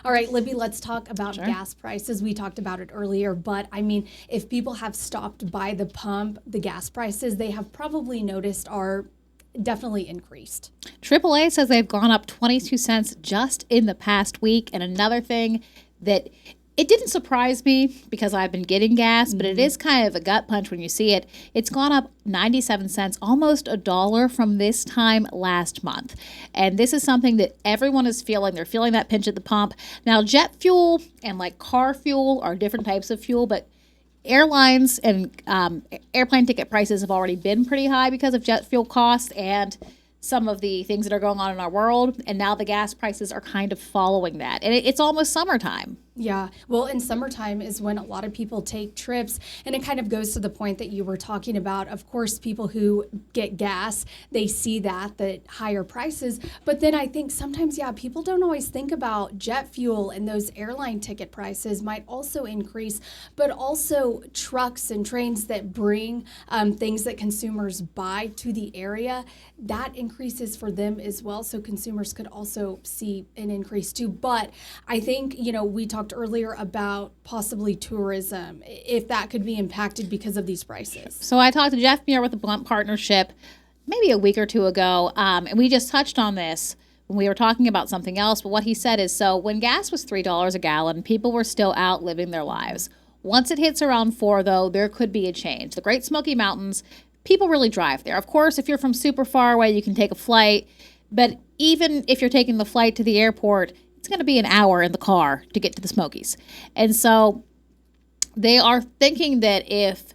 All right, Libby, let's talk about Sure. gas prices. We talked about it earlier, but I mean, if people have stopped by the pump, the gas prices they have probably noticed are definitely increased. AAA says they've gone up 22 cents just in the past week. And another thing that it didn't surprise me because I've been getting gas, but it is kind of a gut punch when you see it. It's gone up 97 cents, almost $1 from this time last month. And this is something that everyone is feeling. They're feeling that pinch at the pump. Now, jet fuel and like car fuel are different types of fuel, but airlines and airplane ticket prices have already been pretty high because of jet fuel costs and some of the things that are going on in our world. And now the gas prices are kind of following that. And it's almost summertime. Yeah, well, in summertime is when a lot of people take trips, and it kind of goes to the point that you were talking about. Of course, people who get gas, they see that higher prices, but then I think sometimes, people don't always think about jet fuel, and those airline ticket prices might also increase, but also trucks and trains that bring things that consumers buy to the area, that increases for them as well, so consumers could also see an increase too. But I think, we talked earlier about possibly tourism, if that could be impacted because of these prices. So I talked to Jeff Muir with the Blunt Partnership maybe a week or two ago, and we just touched on this when we were talking about something else. But what he said is, so when gas was $3 a gallon, people were still out living their lives. Once it hits around $4, though, there could be a change. The Great Smoky Mountains, people really drive there. Of course, if you're from super far away, you can take a flight. But even if you're taking the flight to the airport, it's going to be an hour in the car to get to the Smokies. And so they are thinking that if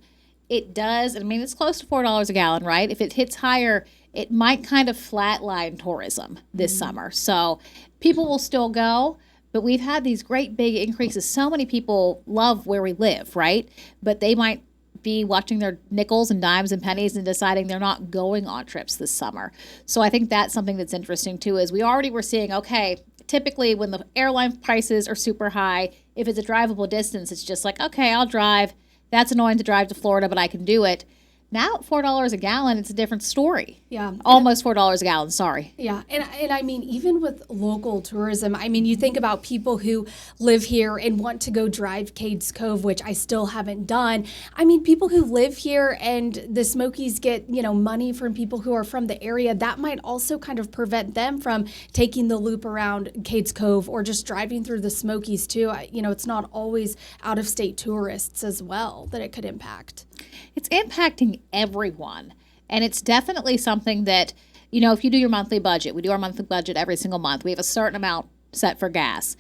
it does, I mean, it's close to $4 a gallon, right? If it hits higher, it might kind of flatline tourism this summer. So people will still go, but we've had these great big increases. So many people love where we live, right? But they might be watching their nickels and dimes and pennies and deciding they're not going on trips this summer. So I think that's something that's interesting too, is we already were seeing, okay, typically when the airline prices are super high, if it's a drivable distance, it's just like, okay, I'll drive. That's annoying to drive to Florida, but I can do it. Now at $4 a gallon, it's a different story. Yeah. Almost $4 a gallon, sorry. Yeah, and I mean, even with local tourism, I mean, you think about people who live here and want to go drive Cades Cove, which I still haven't done. I mean, people who live here and the Smokies get, money from people who are from the area, that might also kind of prevent them from taking the loop around Cades Cove or just driving through the Smokies too. It's not always out-of-state tourists as well that it could impact. It's impacting everyone. And it's definitely something that, if you do your monthly budget, we do our monthly budget every single month. We have a certain amount set for gas.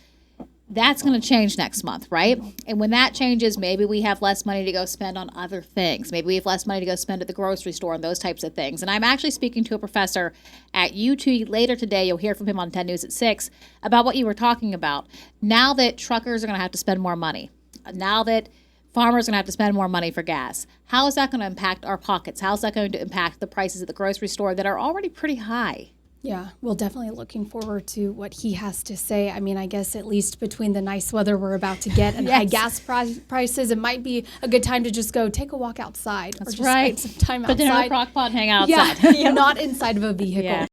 That's going to change next month, right? And when that changes, maybe we have less money to go spend on other things. Maybe we have less money to go spend at the grocery store and those types of things. And I'm actually speaking to a professor at UT later today. You'll hear from him on 10 News at 6 about what you were talking about. Now that truckers are going to have to spend more money, now that farmers are going to have to spend more money for gas, how is that going to impact our pockets? How is that going to impact the prices at the grocery store that are already pretty high? Yeah, well, definitely looking forward to what he has to say. I mean, I guess at least between the nice weather we're about to get and Yes. high gas prices, it might be a good time to just go take a walk outside. That's or just right. spend some time Put dinner in a outside. crock pot and hang outside. Yeah, not inside of a vehicle. Yeah.